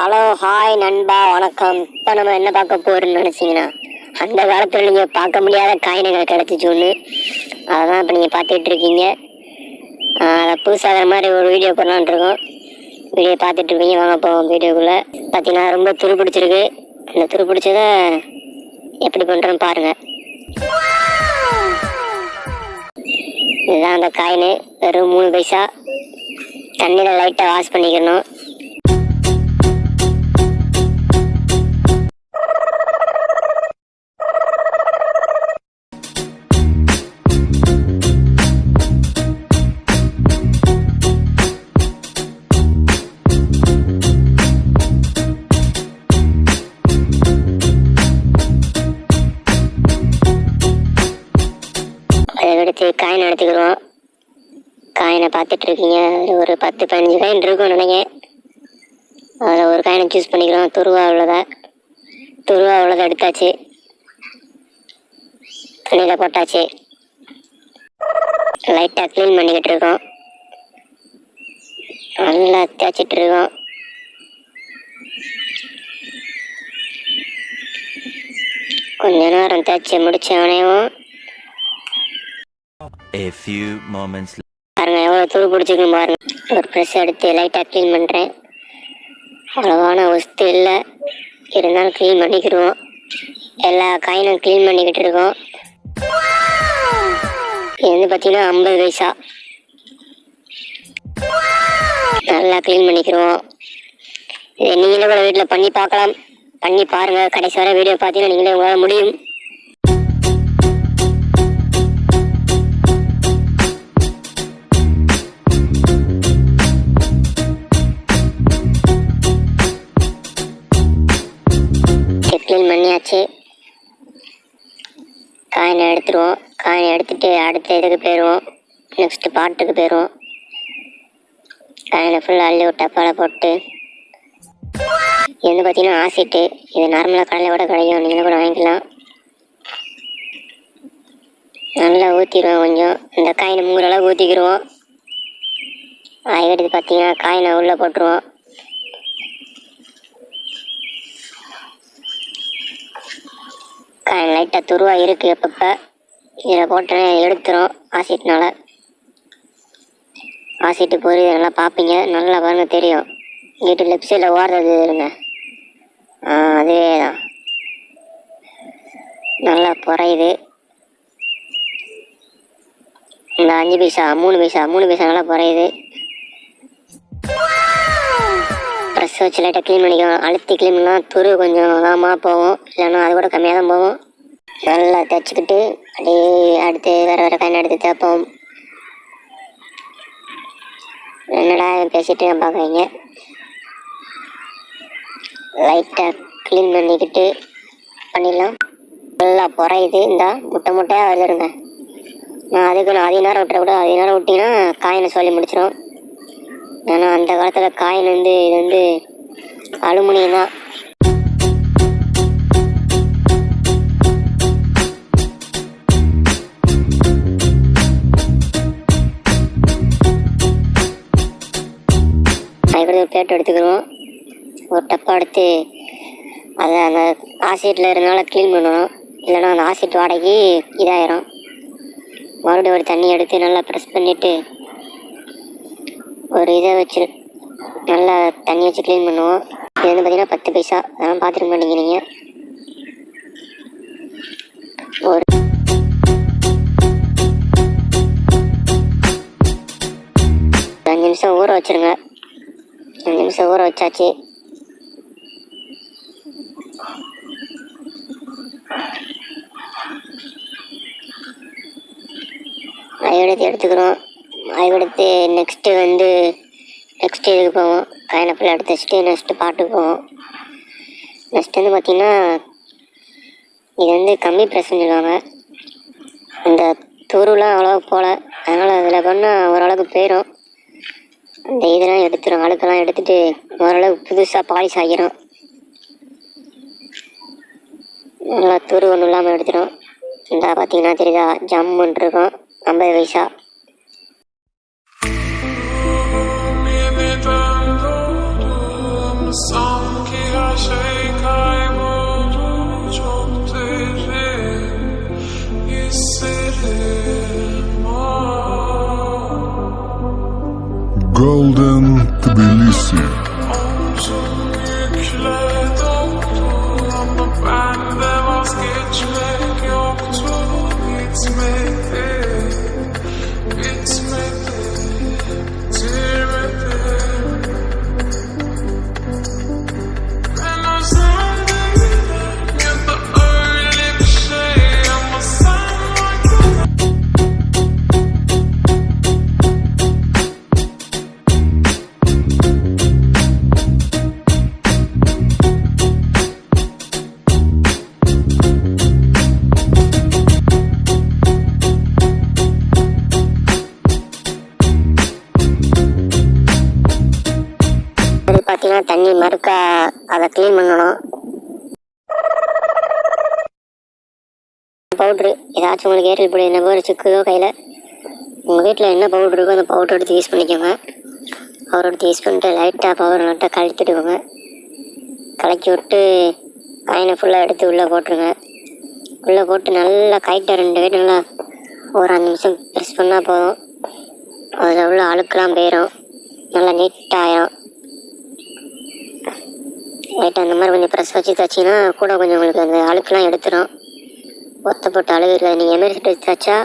Hello hi நண்பா வணக்கம். இப்போ நம்ம என்ன பார்க்க போறோம்னு நினச்சிங்கன்னா, அந்த காலத்தில் நீங்கள் பார்க்க முடியாத காயினுகள் கிடச்சிச்சு ஒன்று. அதான் இப்போ நீங்கள் பார்த்துட்டு இருக்கீங்க. அதை புதுசாகிற மாதிரி ஒரு வீடியோ பண்ணலான் இருக்கோம். வீடியோ பார்த்துட்டு இருக்கீங்க. வாங்க போவோம் வீடியோக்குள்ளே. பார்த்தீங்கன்னா ரொம்ப துரு பிடிச்சிருக்கு. அந்த துரு பிடிச்சதை எப்படி பண்ணுறோன்னு பாருங்கள். இதுதான் அந்த காயின். வெறும் 3 பைசா. தண்ணியில் லைட்டாக வாஷ் பண்ணிக்கணும். எடுத்து காயின் எடுத்துக்கிறோம். காயினை பார்த்துட்டு இருக்கீங்க. அதில் ஒரு 10-15 காயின் இருக்கும் நினைக்கிறேன். அதில் ஒரு காயினை சூஸ் பண்ணிக்கிறோம். துருவா உள்ளதை எடுத்தாச்சு. துணியில் போட்டாச்சு. லைட்டாக க்ளீன் பண்ணிக்கிட்டு இருக்கோம். நல்லா தேய்ச்சிட்டு இருக்கோம். கொஞ்ச நேரம் தேய்ச்சி முடிச்சவனையும் பாருங்க எவ்வளோ துரு பிடிச்சிருக்கு பாருங்க. ஒரு ப்ரெஷ் எடுத்து லைட்டாக க்ளீன் பண்ணுறேன். அவ்வளோவான வஸ்து இல்லை, இருந்தாலும் க்ளீன் பண்ணிக்கிடுவோம். எல்லா காயினும் க்ளீன் பண்ணிக்கிட்டு இருக்கோம். இது வந்து பார்த்தீங்கன்னா 50 பைசா. நல்லா க்ளீன் பண்ணிக்கிடுவோம். இதை நீங்களும் கூட வீட்டில் பண்ணி பார்க்கலாம். பண்ணி பாருங்கள். கடைசி வரை வீடியோ பார்த்தீங்கன்னா நீங்களே உங்களால் முடியும். க்ளீன் பண்ணியாச்சு. காயினை எடுத்துருவோம். காயினை எடுத்துகிட்டு அடுத்த இதுக்கு போயிடுவோம். நெக்ஸ்ட்டு பாட்டுக்கு போயிடுவோம். காயினை ஃபுல்லாக அள்ளி விட்டு டப்பாவில் போட்டு, இது வந்து பார்த்தீங்கன்னா ஆசிட்டு. இது நார்மலாக கடையில் கூட கிடைக்கும், நீங்களும் கூட வாங்கிக்கலாம். நல்லா ஊற்றிடுவோம். கொஞ்சம் இந்த காயினை 3 அளவு ஊற்றிக்கிடுவோம். அதை எடுத்து பார்த்தீங்கன்னா காயினை உள்ளே போட்டுருவோம். காயின் லைட்டாக துருவா இருக்குது. எப்பப்போ இதில் போட்டு எடுத்துரும் ஆசிட்னால. ஆசிட்டு பொறி நல்லா பார்ப்பீங்க. நல்லா பாருங்க தெரியும். இங்கிட்டு லெஃப்ட் சைடில் ஓடுறது இருங்க. அதே தான் நல்லா குறையுது. இந்த 5 பைசா 3 பைசா நல்லா குறையுது. ப்ரெஸ் வச்சு லைட்டாக க்ளீன் பண்ணிக்கலாம். அழுத்தி க்ளீன் பண்ணால் துரு கொஞ்சம் வேகமாக போகும், இல்லைன்னா அது கூட கம்மியாக தான் போகும். நல்லா தைச்சிக்கிட்டு அப்படியே அடுத்து வேறு காயின் எடுத்து தேய்ப்போம். என்னடா பேசிட்டு பார்க்குறீங்க. லைட்டாக க்ளீன் பண்ணிக்கிட்டு பண்ணிடலாம். நல்லா குறையுது. இந்த முட்டையாக வருதுருங்க. நான் அதிக நேரம் விட்டுறக்கூடாது. அதிக நேரம் விட்டிங்கன்னா காயினை சொல்லி முடிச்சிடும். ஏன்னா அந்த காலத்தில் காயின் இது வந்து அலுமினியம் தான். அதுக்கு பிளேட் எடுத்துக்கிடுவோம். ஒரு டப்பா எடுத்து அதை அந்த ஆசிட்டில் இருந்தாலும் க்ளீன் பண்ணணும், இல்லைன்னா அந்த ஆசிட் வாடகைக்கு இதாயிரும். மறுபடியும் ஒரு தண்ணி எடுத்து நல்லா ப்ரெஸ் பண்ணிவிட்டு ஒரு இதை வச்சு நல்லா தண்ணி வச்சு க்ளீன் பண்ணுவோம். இது வந்து பார்த்தீங்கன்னா 10 பைசா. அதெல்லாம் பார்த்துருக்க மாட்டீங்க நீங்கள். ஒரு 5 நிமிஷம் ஊற வச்சுருங்க. 5 நிமிஷம் ஊற வச்சாச்சு. எடுத்துக்கிறோம். எடுத்து நெக்ஸ்ட்டு இதுக்கு போவோம். காயினை ஃபுல்லாக எடுத்து வச்சுட்டு நெக்ஸ்ட்டு பாட்டுக்கு போவோம். நெக்ஸ்ட் வந்து பார்த்திங்கன்னா இது வந்து கம்மி ப்ரெஸ்ன்னு சொல்லுவாங்க. இந்த துருலாம் அவ்வளோவா போகல, அதனால் அதில் பண்ணால் ஓரளவுக்கு போயிடும். அந்த இதெல்லாம் எடுத்துரும். அழுக்கெல்லாம் எடுத்துகிட்டு ஓரளவுக்கு புதுசாக பாலிஷ் ஆகிரும். நல்லா துரு ஒன்றும் இல்லாமல் எடுத்துடும். இந்த பார்த்தீங்கன்னா தெரியுதா, ஜம்முன்னு இருக்கும். 50 பைசா. Golden Tbilisi. பார்த்தீங்கன்னா தண்ணி மறுக்கா அதை க்ளீன் பண்ணணும். பவுட்ரு ஏதாச்சும் உங்களுக்கு ஏற்றல் பொடி என்ன ஒரு சிக்குதோ கையில், உங்கள் வீட்டில் என்ன பவுட்ரு இருக்கோ அந்த பவுட்ரு எடுத்து யூஸ் பண்ணிக்கோங்க. பவுடர் எடுத்து யூஸ் பண்ணிட்டு லைட்டாக பவுடர் லைட்டாக கலக்கிட்டுக்கோங்க. கலக்கி விட்டு காயினை ஃபுல்லாக எடுத்து உள்ளே போட்டுருங்க. உள்ளே போட்டு நல்லா கைட்டை 2 கைட்டு நல்லா ஒரு 5 நிமிஷம் ப்ரெஸ் பண்ணால் போதும். அதில் உள்ள அழுக்கெலாம் போயிடும், நல்லா நீட்டாகிடும். லைட்டாக அந்த மாதிரி கொஞ்சம் ப்ரெஸ் வச்சு தைச்சிங்கன்னா கூட கொஞ்சம் உங்களுக்கு அந்த அழுக்கெலாம் எடுத்துடும். ஒத்தப்பட்ட அழுகு இருக்காது. நீங்கள் எண்ணெய் சீட்டு வச்சு தைச்சா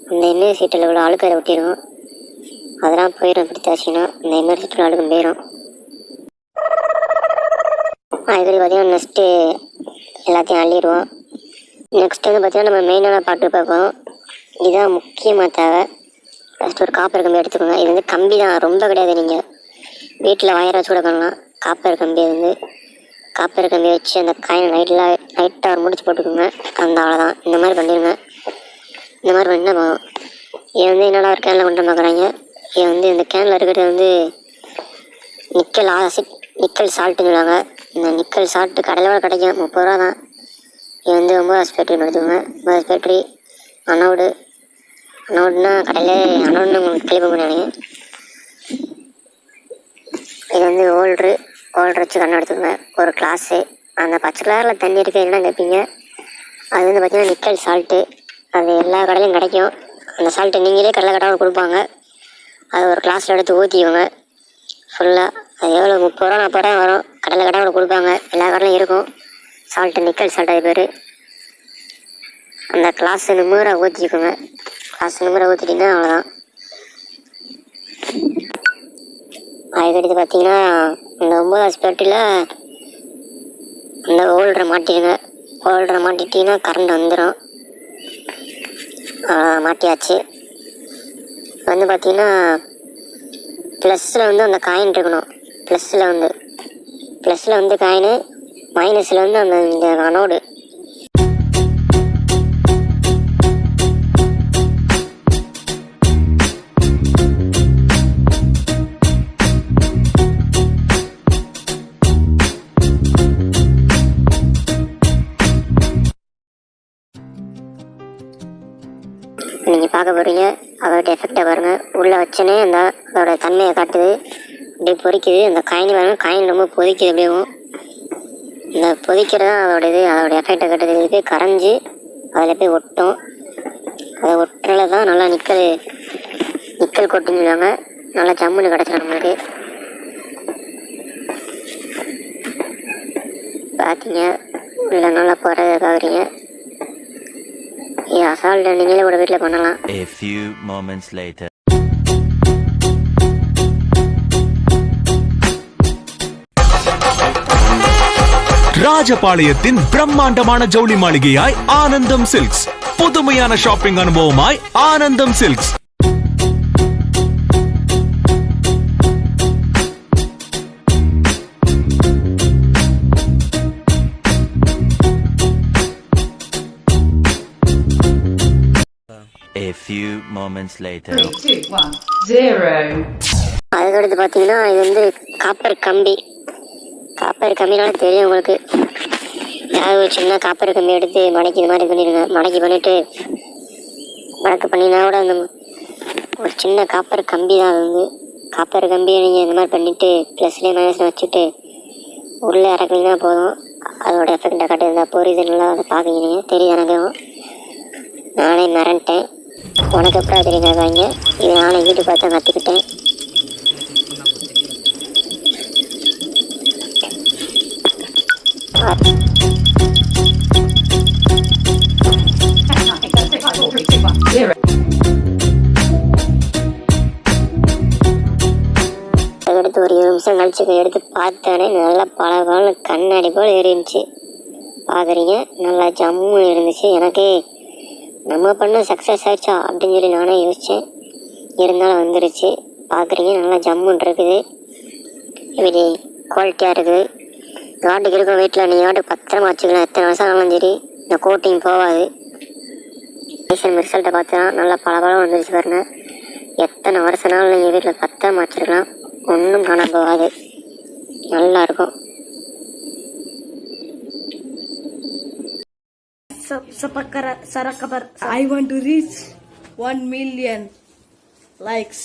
அந்த எண்ணெய் சீட்டில் உள்ள அழுக்கை ஒட்டிடும், அதெல்லாம் போயிடும். இப்படி தைச்சிங்கன்னா அந்த எண்ணெய் சீட்டில் அழுக்கும் போயிடும். அதுக்கடி பார்த்தீங்கன்னா நெக்ஸ்ட்டு எல்லாத்தையும் அள்ளிடுவோம். நெக்ஸ்ட் வந்து பார்த்தீங்கன்னா நம்ம மெயினான பாட்டு பார்ப்போம். இதுதான் முக்கியமாக தேவை. ஃபஸ்ட்டு ஒரு காப்பர் கம்பி எடுத்துக்கோங்க. இது வந்து கம்பி தான், ரொம்ப கிடையாது. நீங்கள் வீட்டில் வயரை வச்சு கூட பண்ணலாம். காப்பர் கம்பி வந்து காப்பர் கம்பி வச்சு அந்த காயினை லைட்டாக ஒரு முடிச்சு போட்டுக்கோங்க. அந்த அவ்வளோதான். இந்த மாதிரி பண்ணிடுங்க. இந்த மாதிரி பண்ணால் போதும். இது வந்து என்னடா ஒரு கேனில் கொண்டு பார்க்குறாங்க. இது வந்து இந்த கேனில் இருக்கிறது வந்து நிக்கல் ஆசிட், நிக்கல் சால்ட்டுன்னு சொல்லுவாங்க. இந்த நிக்கல் சால்ட்டு கடையில் கிடைக்கும், 30 ரூபா தான். இது வந்து 9 பேட்டரி எடுத்துக்கோங்க. 9 பேட்டரி அனோடுனா கடையில் அனோடுன்னு உங்களுக்கு கிளிப் பண்ணாங்க. இது வந்து ஓல்ட்ரு வச்சு கண்ணு எடுத்துக்கோங்க. ஒரு கிளாஸு அந்த பச்சை கலரில் தண்ணி இருக்குது, என்ன கேட்பீங்க. அது வந்து பார்த்திங்கன்னா நிக்கல் சால்ட்டு. அது எல்லா கடையிலையும் கிடைக்கும். அந்த சால்ட்டு நீங்களே கடலை கட்டாமல் கொடுப்பாங்க. அது ஒரு கிளாஸில் எடுத்து ஊற்றிக்கோங்க ஃபுல்லாக. அது எவ்வளோ 30 ரூபா 40 ரூபா வரும். கடலை கட்டாமல் கொடுப்பாங்க, எல்லா கடையிலையும் இருக்கும். சால்ட்டு நிக்கல் சால்ட் அது பேர். அந்த கிளாஸ் நிமிர ஊற்றிக்கோங்க. கிளாஸ் நிமிர ஊற்றிட்டிங்கன்னா அவ்வளோதான். அதுக்கடுத்து பார்த்தீங்கன்னா இந்த 9 பேட்டரியில் அந்த ஹோல்டரை மாட்டிடுங்க. ஹோல்டரை மாட்டிட்டிங்கன்னா கரண்ட் வந்துடும். மாட்டியாச்சு. வந்து பார்த்தீங்கன்னா ப்ளஸில் வந்து அந்த காயின் இருக்கணும். ப்ளஸில் வந்து காயின், மைனஸில் வந்து அந்த இந்த அனோடு. நீங்கள் பார்க்க போகிறீங்க, அதோட எஃபெக்டை பாருங்கள். உள்ளே வச்சனே அந்த அதோட தன்மையை காட்டுது, அப்படியே பொறிக்குது. அந்த காயின் பாருங்கள், காயின் ரொம்ப பொதிக்குது. அப்படியும் இந்த பொதிக்கிறது தான் அதோட அதோட எஃபெக்டை காட்டுது. இது போய் கரைஞ்சி அதில் போய் ஒட்டும். அதை ஒட்டுறதுல தான் நல்லா நிக்கல் கொட்டுன்னு சொல்லுவாங்க. நல்லா ஜம்முன்னு கிடச்சிடும் நம்மளுக்கு. பார்த்தீங்க உள்ள நல்லா போகிறத பார்க்குறீங்க. அசால்ட் நீங்களே கூட வீட்டில் பண்ணலாம். A few moments later. ராஜபாளையத்தின் பிரம்மாண்டமான ஜவுளி மாளிகையாய் ஆனந்தம் சில்க்ஸ். புதுமையான ஷாப்பிங் அனுபவமாய் ஆனந்தம் silks. A few moments later. 3, 2, 1, 0. அதுக்கடுத்து பார்த்தீங்கன்னா இது வந்து காப்பர் கம்பினால தெரியும் உங்களுக்கு. ஏதாவது ஒரு சின்ன காப்பர் கம்பி எடுத்து மடக்கி இது மாதிரி பண்ணிடுங்க. மடக்கி பண்ணிவிட்டு மடக்கு பண்ணினா கூட அந்த ஒரு சின்ன காப்பர் கம்பி தான். அது வந்து காப்பர் கம்பியை நீங்கள் இந்த மாதிரி பண்ணிவிட்டு ப்ளஸ்லேயே மைனஸில் வச்சுட்டு உள்ளே இறக்குனீங்கன்னா போதும். அதோட எஃபெக்டை காட்டுது. புரியுது நல்லா அதை பார்க்குறீங்க. தெரியுது எனக்கும். நானே மறந்துட்டேன். உனக்கு எப்படா தெரியுங்க வாங்க. இது நானே வீட்டு பார்த்து கற்றுக்கிட்டேன். Zero. எடுத்து ஒரு 20 நிமிஷம் கழிச்சு எடுத்து பார்த்தானே நல்லா பல கண்ணாடி போல் இருந்துச்சு. பார்க்குறீங்க நல்லா ஜம்மு இருந்துச்சு. எனக்கே நம்ம பண்ண சக்ஸஸ் ஆயிடுச்சா அப்படின்னு சொல்லி நானே யோசித்தேன். இருந்தாலும் வந்துருச்சு. பார்க்குறீங்க நல்லா ஜம்முன்னு இருக்குது. இப்படி குவாலிட்டியாக இருக்குது. வாட்டுக்கு இருக்கும் வீட்டில் நீங்கள் வாட்டுக்கு பத்திரமா வச்சுக்கலாம். எத்தனை வருஷம் ஆனாலும் சரி இந்த கோட்டிங் போகாது. ரிசல்ட்டை பார்த்தா நல்லா பல வந்துருச்சு பாருங்க. எத்தனை வருஷம்னாலும் நீங்கள் வீட்டில் பத்திரமா வச்சுருக்கலாம். ஒன்றும் காண போகாது. நல்லாயிருக்கும். I want to reach 1 million likes.